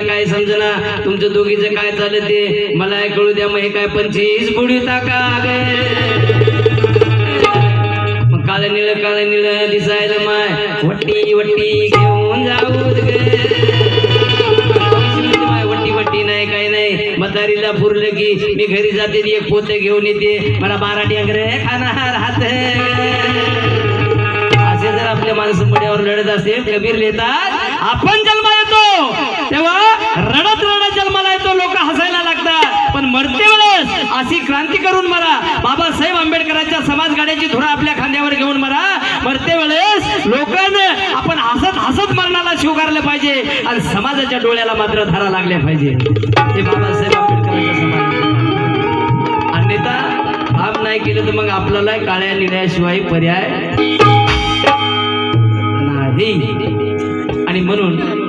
काय समजना तुमचं दोघीचं काय चाललं ते मला कळू द्या. मग हे काय 25 बुडी टाका मग काळं निळ दिसायला माय वट्टी वट्टी घेऊन जाऊ वट्टी नाही काय नाही. म्हातारीला पुरलं की मी घरी जाते एक पोते घेऊन येते मला 12 टेंगरे खाणार हात. असे जर आपल्या माणसं पुढ्यावर लढत असेल कबीर लिहितात आपण जन्माला येतो तेव्हा रडत रडत जन्माला येतो लोक हसायला लागतात पण मरते वेळेस अशी क्रांती करून मरा. बाबासाहेब आंबेडकरांच्या समाज गाड्याची धुरा आपल्या खांद्यावर घेऊन मरा. मरते वेळेस लोकांना आपण हसत हसत मरणाला स्वीकारलं पाहिजे आणि समाजाच्या डोळ्याला मात्र धारा लागल्या पाहिजे. हे बाबासाहेब आंबेडकरांच्या समाज. अन्यथा काम नाही केलं तर मग आपल्याला काळ्या निळ्याशिवाय पर्याय नाही. आणि म्हणून